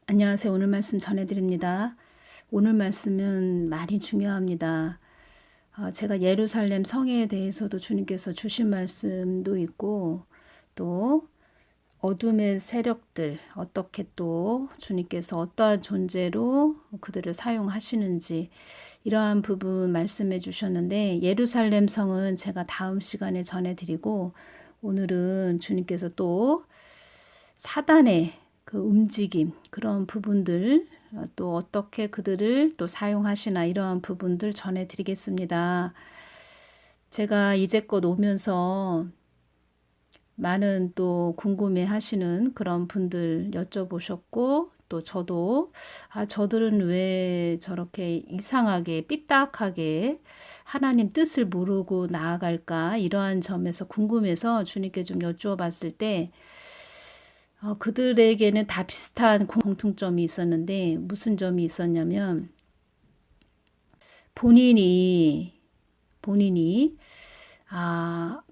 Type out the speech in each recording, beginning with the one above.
안녕하세요. 오늘 말씀 전해드립니다. 오늘 말씀은 많이 중요합니다. 제가 예루살렘 성에 대해서도 주님께서 주신 말씀도 있고, 또 어둠의 세력들, 어떻게 또 주님께서 어떠한 존재로 그들을 사용하시는지, 이러한 부분 말씀해 주셨는데, 예루살렘 성은 제가 다음 시간에 전해드리고, 오늘은 주님께서 또 사단의 그 움직임, 그런 부분들, 또 어떻게 그들을 또 사용하시나, 이러한 부분들 전해드리겠습니다. 제가 이제껏 오면서 많은 또 궁금해 하시는 그런 분들 여쭤보셨고, 또 저도 저들은 왜 저렇게 이상하게 삐딱하게 하나님 뜻을 모르고 나아갈까, 이러한 점에서 궁금해서 주님께 좀 여쭈어봤을 때 그들에게는 다 비슷한 공통점이 있었는데, 무슨 점이 있었냐면 본인이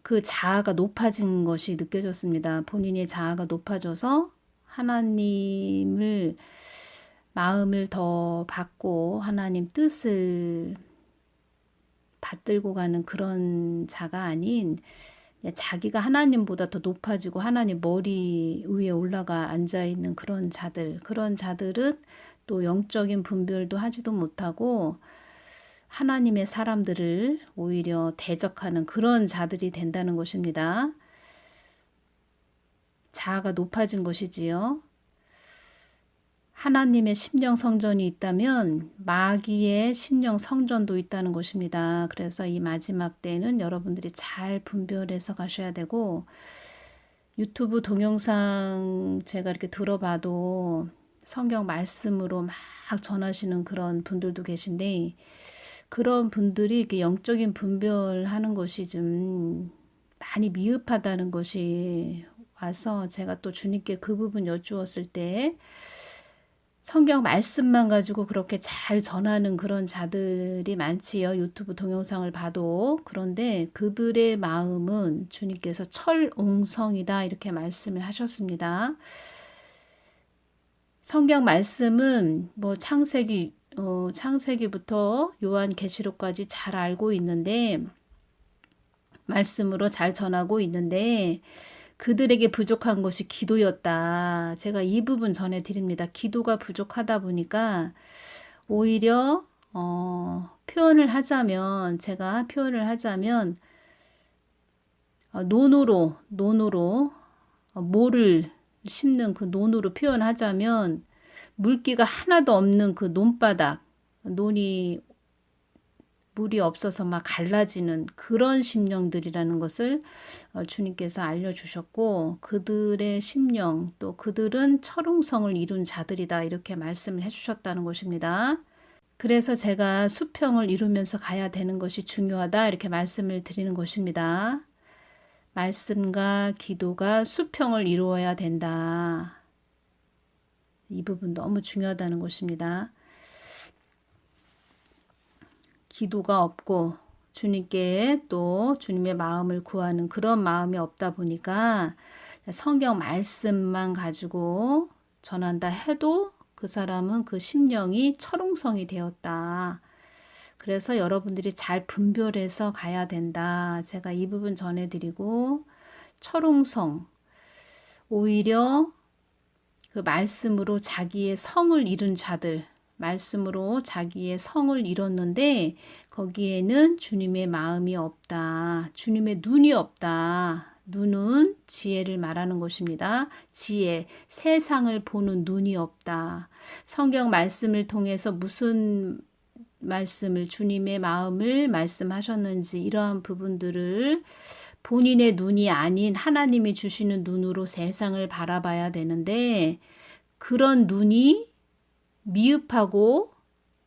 그 자아가 높아진 것이 느껴졌습니다. 본인의 자아가 높아져서 하나님을 마음을 더 받고 하나님 뜻을 받들고 가는 그런 자가 아닌, 자기가 하나님보다 더 높아지고 하나님 머리 위에 올라가 앉아있는 그런 자들은 또 영적인 분별도 하지도 못하고 하나님의 사람들을 오히려 대적하는 그런 자들이 된다는 것입니다. 자아가 높아진 것이지요. 하나님의 심령 성전이 있다면 마귀의 심령 성전도 있다는 것입니다. 그래서 이 마지막 때는 여러분들이 잘 분별해서 가셔야 되고, 유튜브 동영상 제가 이렇게 들어봐도 성경 말씀으로 막 전하시는 그런 분들도 계신데, 그런 분들이 이렇게 영적인 분별하는 것이 좀 많이 미흡하다는 것이 와서, 제가 또 주님께 그 부분 여쭈었을 때 성경 말씀만 가지고 그렇게 잘 전하는 그런 자들이 많지요. 유튜브 동영상을 봐도. 그런데 그들의 마음은 주님께서 철옹성이다, 이렇게 말씀을 하셨습니다. 성경 말씀은 뭐 창세기부터 요한계시록까지 잘 알고 있는데, 말씀으로 잘 전하고 있는데, 그들에게 부족한 것이 기도였다. 제가 이 부분 전해드립니다. 기도가 부족하다 보니까 오히려 제가 표현을 하자면 논으로 모를 심는 그 논으로 표현하자면, 물기가 하나도 없는 그 논바닥, 논이 물이 없어서 막 갈라지는 그런 심령들이라는 것을 주님께서 알려주셨고, 그들의 심령, 또 그들은 철옹성을 이룬 자들이다, 이렇게 말씀을 해주셨다는 것입니다. 그래서 제가 수평을 이루면서 가야 되는 것이 중요하다, 이렇게 말씀을 드리는 것입니다. 말씀과 기도가 수평을 이루어야 된다. 이 부분 너무 중요하다는 것입니다. 기도가 없고 주님께 또 주님의 마음을 구하는 그런 마음이 없다 보니까 성경 말씀만 가지고 전한다 해도 그 사람은 그 심령이 철옹성이 되었다. 그래서 여러분들이 잘 분별해서 가야 된다. 제가 이 부분 전해드리고, 철옹성, 오히려 그 말씀으로 자기의 성을 이룬 자들, 말씀으로 자기의 성을 이뤘는데 거기에는 주님의 마음이 없다. 주님의 눈이 없다. 눈은 지혜를 말하는 것입니다. 지혜, 세상을 보는 눈이 없다. 성경 말씀을 통해서 무슨 말씀을, 주님의 마음을 말씀하셨는지, 이러한 부분들을 본인의 눈이 아닌 하나님이 주시는 눈으로 세상을 바라봐야 되는데, 그런 눈이 미흡하고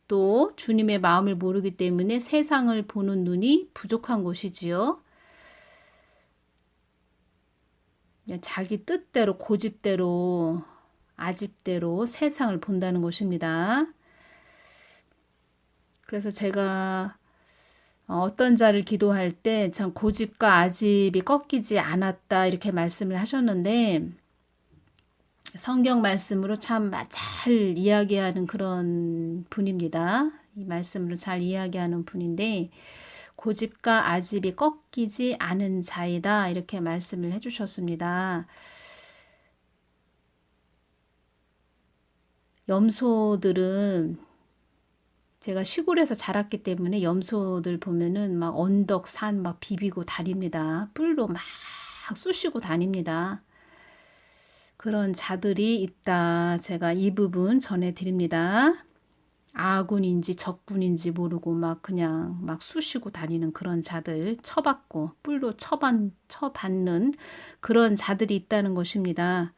또 주님의 마음을 모르기 때문에 세상을 보는 눈이 부족한 것이지요. 자기 뜻대로, 고집대로, 아집대로 세상을 본다는 것입니다. 그래서 제가 어떤 자를 기도할 때 참 고집과 아집이 꺾이지 않았다, 이렇게 말씀을 하셨는데, 성경 말씀으로 참 잘 이야기하는 그런 분입니다. 이 말씀으로 잘 이야기하는 분인데 고집과 아집이 꺾이지 않은 자이다 이렇게 말씀을 해주셨습니다. 염소들은 제가 시골에서 자랐기 때문에 염소들 보면은 막 언덕, 산 막 비비고 다닙니다. 뿔로 막 쑤시고 다닙니다. 그런 자들이 있다. 제가 이 부분 전해드립니다. 아군인지 적군인지 모르고 막 그냥 막 쑤시고 다니는 그런 자들, 쳐받고 뿔로 쳐받는 그런 자들이 있다는 것입니다.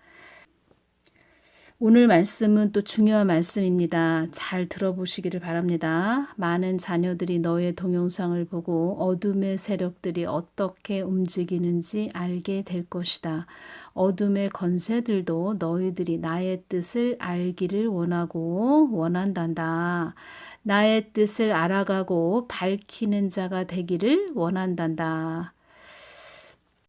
오늘 말씀은 또 중요한 말씀입니다. 잘 들어보시기를 바랍니다. 많은 자녀들이 너의 동영상을 보고 어둠의 세력들이 어떻게 움직이는지 알게 될 것이다. 어둠의 권세들도 너희들이 나의 뜻을 알기를 원한단다. 나의 뜻을 알아가고 밝히는 자가 되기를 원한단다.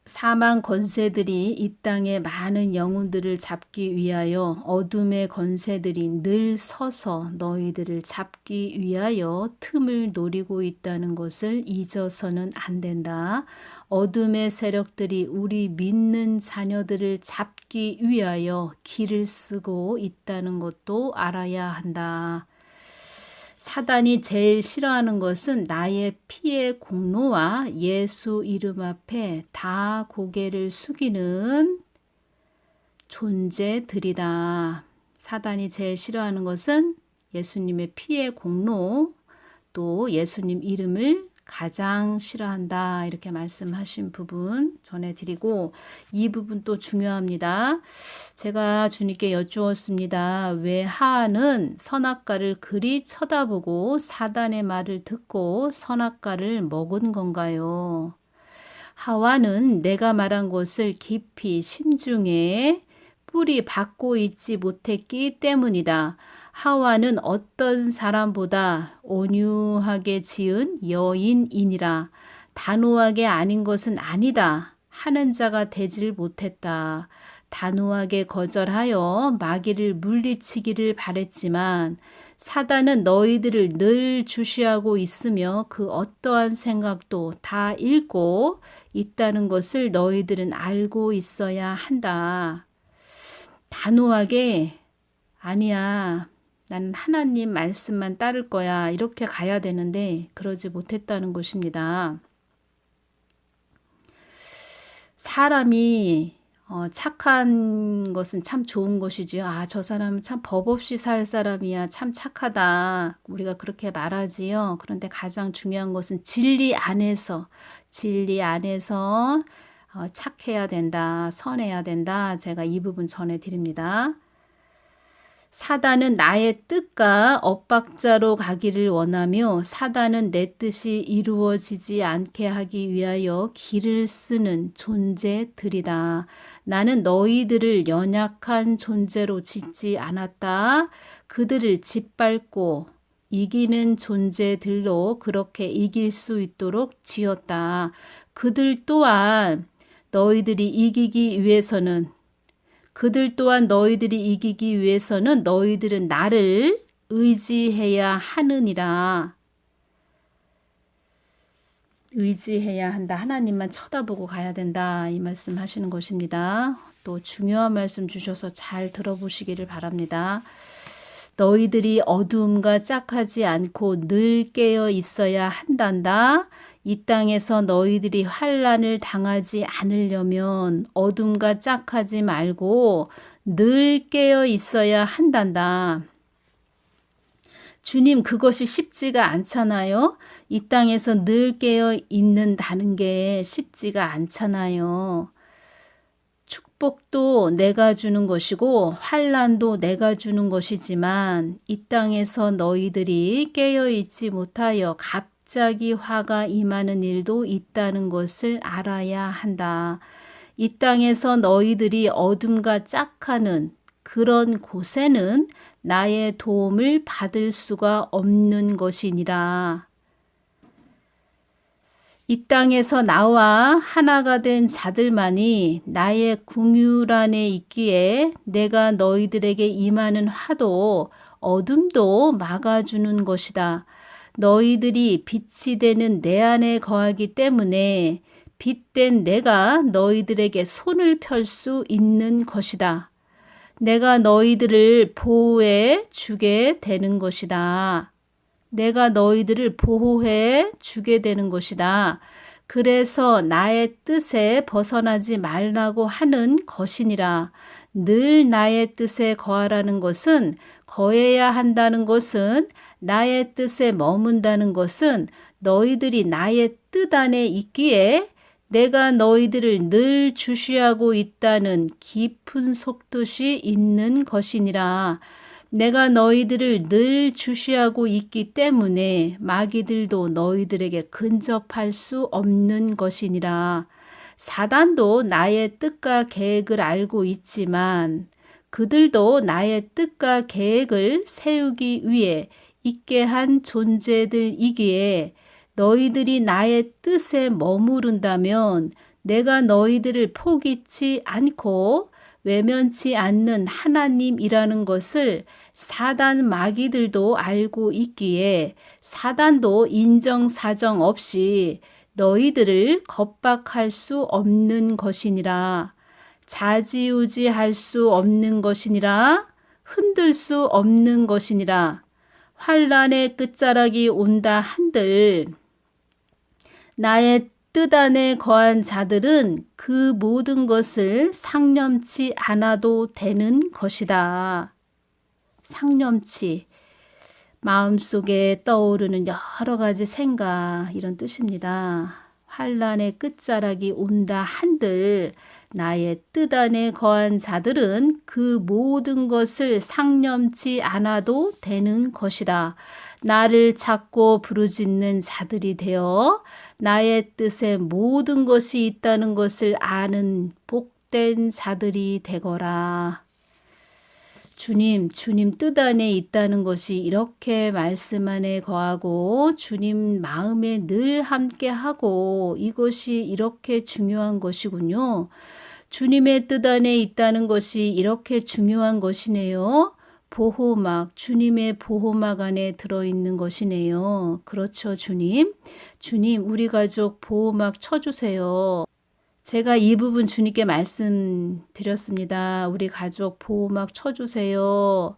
사망 권세들이 이 땅의 많은 영혼들을 잡기 위하여 어둠의 권세들이 늘 서서 너희들을 잡기 위하여 틈을 노리고 있다는 것을 잊어서는 안 된다. 어둠의 세력들이 우리 믿는 자녀들을 잡기 위하여 길을 쓰고 있다는 것도 알아야 한다. 사단이 제일 싫어하는 것은 나의 피의 공로와 예수 이름 앞에 다 고개를 숙이는 존재들이다. 사단이 제일 싫어하는 것은 예수님의 피의 공로, 또 예수님 이름을 가장 싫어한다. 이렇게 말씀하신 부분 전해드리고, 이 부분 또 중요합니다. 제가 주님께 여쭈었습니다. 왜 하하는 선악과를 그리 쳐다보고 사단의 말을 듣고 선악과를 먹은 건가요? 하와는 내가 말한 것을 깊이 심중에 뿌리 박고 있지 못했기 때문이다. 하와는 어떤 사람보다 온유하게 지은 여인이니라. 단호하게 아닌 것은 아니다. 하는 자가 되질 못했다. 단호하게 거절하여 마귀를 물리치기를 바랬지만 사단은 너희들을 늘 주시하고 있으며 그 어떠한 생각도 다 읽고 있다는 것을 너희들은 알고 있어야 한다. 단호하게 아니야. 나는 하나님 말씀만 따를 거야. 이렇게 가야 되는데 그러지 못했다는 것입니다. 사람이 착한 것은 참 좋은 것이지요. 아, 저 사람은 참 법 없이 살 사람이야. 참 착하다. 우리가 그렇게 말하지요. 그런데 가장 중요한 것은 진리 안에서 착해야 된다. 선해야 된다. 제가 이 부분 전해드립니다. 사단은 나의 뜻과 엇박자로 가기를 원하며 사단은 내 뜻이 이루어지지 않게 하기 위하여 길을 쓰는 존재들이다. 나는 너희들을 연약한 존재로 짓지 않았다. 그들을 짓밟고 이기는 존재들로 그렇게 이길 수 있도록 지었다. 그들 또한 너희들이 이기기 위해서는 너희들은 나를 의지해야 하느니라. 의지해야 한다. 하나님만 쳐다보고 가야 된다. 이 말씀 하시는 것입니다. 또 중요한 말씀 주셔서 잘 들어보시기를 바랍니다. 너희들이 어두움과 짝하지 않고 늘 깨어 있어야 한단다. 이 땅에서 너희들이 환난을 당하지 않으려면 어둠과 짝하지 말고 늘 깨어 있어야 한단다. 주님, 그것이 쉽지가 않잖아요. 이 땅에서 늘 깨어 있는다는 게 쉽지가 않잖아요. 축복도 내가 주는 것이고 환난도 내가 주는 것이지만 이 땅에서 너희들이 깨어 있지 못하여 갑자기 화가 임하는 일도 있다는 것을 알아야 한다. 이 땅에서 너희들이 어둠과 짝하는 그런 곳에는 나의 도움을 받을 수가 없는 것이니라. 이 땅에서 나와 하나가 된 자들만이 나의 궁율 안에 있기에 내가 너희들에게 임하는 화도 어둠도 막아주는 것이다. 너희들이 빛이 되는 내 안에 거하기 때문에 빛된 내가 너희들에게 손을 펼 수 있는 것이다. 내가 너희들을 보호해 주게 되는 것이다. 내가 너희들을 보호해 주게 되는 것이다. 그래서 나의 뜻에 벗어나지 말라고 하는 것이니라. 늘 나의 뜻에 거하라는 것은, 거해야 한다는 것은, 나의 뜻에 머문다는 것은 너희들이 나의 뜻 안에 있기에 내가 너희들을 늘 주시하고 있다는 깊은 속뜻이 있는 것이니라. 내가 너희들을 늘 주시하고 있기 때문에 마귀들도 너희들에게 근접할 수 없는 것이니라. 사단도 나의 뜻과 계획을 알고 있지만 그들도 나의 뜻과 계획을 세우기 위해 있게 한 존재들이기에 너희들이 나의 뜻에 머무른다면 내가 너희들을 포기치 않고 외면치 않는 하나님이라는 것을 사단 마귀들도 알고 있기에 사단도 인정사정 없이 너희들을 겁박할 수 없는 것이니라. 좌지우지할 수 없는 것이니라. 흔들 수 없는 것이니라. 환난의 끝자락이 온다 한들 나의 뜻 안에 거한 자들은 그 모든 것을 상념치 않아도 되는 것이다. 상념치, 마음속에 떠오르는 여러 가지 생각, 이런 뜻입니다. 환난의 끝자락이 온다 한들 나의 뜻 안에 거한 자들은 그 모든 것을 상념치 않아도 되는 것이다. 나를 찾고 부르짖는 자들이 되어 나의 뜻에 모든 것이 있다는 것을 아는 복된 자들이 되거라. 주님 뜻 안에 있다는 것이 이렇게 말씀 안에 거하고 주님 마음에 늘 함께하고 이것이 이렇게 중요한 것이군요. 주님의 뜻 안에 있다는 것이 이렇게 중요한 것이네요. 보호막, 주님의 보호막 안에 들어있는 것이네요. 그렇죠, 주님. 주님, 우리 가족 보호막 쳐주세요. 제가 이 부분 주님께 말씀드렸습니다. 우리 가족 보호막 쳐주세요.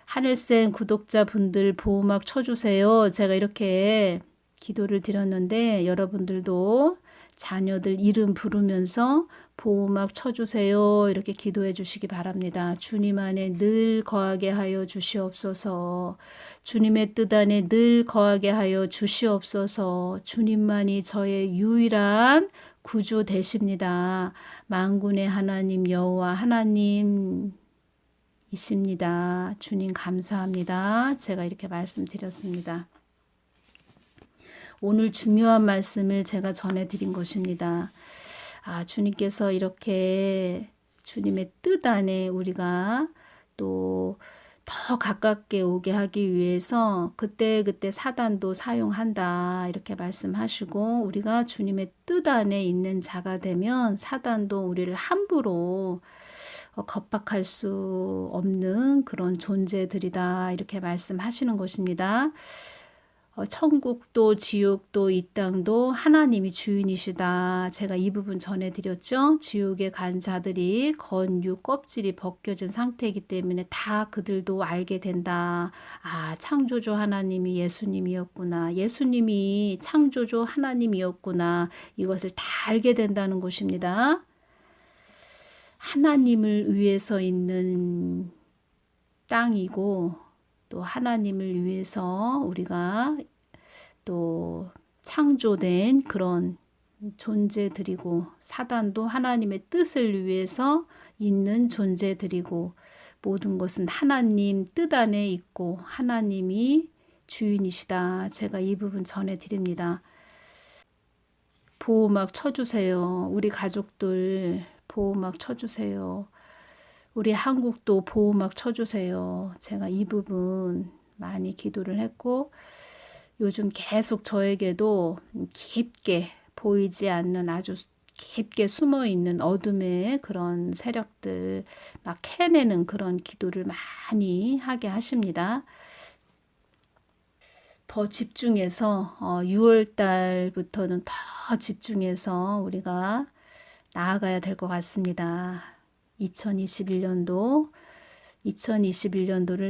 하늘쌤 구독자분들 보호막 쳐주세요. 제가 이렇게 기도를 드렸는데 여러분들도 자녀들 이름 부르면서 보호막 쳐주세요. 이렇게 기도해 주시기 바랍니다. 주님 안에 늘 거하게 하여 주시옵소서. 주님의 뜻 안에 늘 거하게 하여 주시옵소서. 주님만이 저의 유일한 구주 되십니다. 만군의 하나님 여호와 하나님이십니다. 주님 감사합니다. 제가 이렇게 말씀드렸습니다. 오늘 중요한 말씀을 제가 전해드린 것입니다. 주님께서 이렇게 주님의 뜻 안에 우리가 또 더 가깝게 오게 하기 위해서 그때그때 사단도 사용한다 이렇게 말씀하시고 우리가 주님의 뜻 안에 있는 자가 되면 사단도 우리를 함부로 겁박할 수 없는 그런 존재들이다 이렇게 말씀하시는 것입니다. 천국도 지옥도 이 땅도 하나님이 주인이시다. 제가 이 부분 전해드렸죠. 지옥에 간 자들이 건육 껍질이 벗겨진 상태이기 때문에 다 그들도 알게 된다. 창조주 하나님이 예수님이었구나. 예수님이 창조주 하나님이었구나. 이것을 다 알게 된다는 것입니다. 하나님을 위해서 있는 땅이고 또 하나님을 위해서 우리가 또 창조된 그런 존재들이고 사단도 하나님의 뜻을 위해서 있는 존재들이고 모든 것은 하나님 뜻 안에 있고 하나님이 주인이시다. 제가 이 부분 전해드립니다. 보호막 쳐주세요. 우리 가족들 보호막 쳐주세요. 우리 한국도 보호막 쳐주세요. 제가 이 부분 많이 기도를 했고 요즘 계속 저에게도 깊게 보이지 않는 아주 깊게 숨어 있는 어둠의 그런 세력들 막 캐내는 그런 기도를 많이 하게 하십니다. 더 집중해서 6월 달부터는 더 집중해서 우리가 나아가야 될 것 같습니다. 2021년도를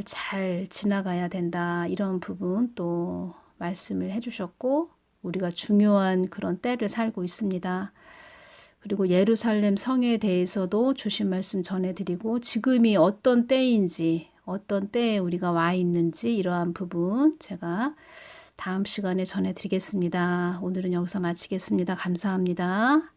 잘 지나가야 된다. 이런 부분 또 말씀을 해주셨고, 우리가 중요한 그런 때를 살고 있습니다. 그리고 예루살렘 성에 대해서도 주신 말씀 전해드리고, 지금이 어떤 때인지, 어떤 때에 우리가 와 있는지 이러한 부분 제가 다음 시간에 전해드리겠습니다. 오늘은 여기서 마치겠습니다. 감사합니다.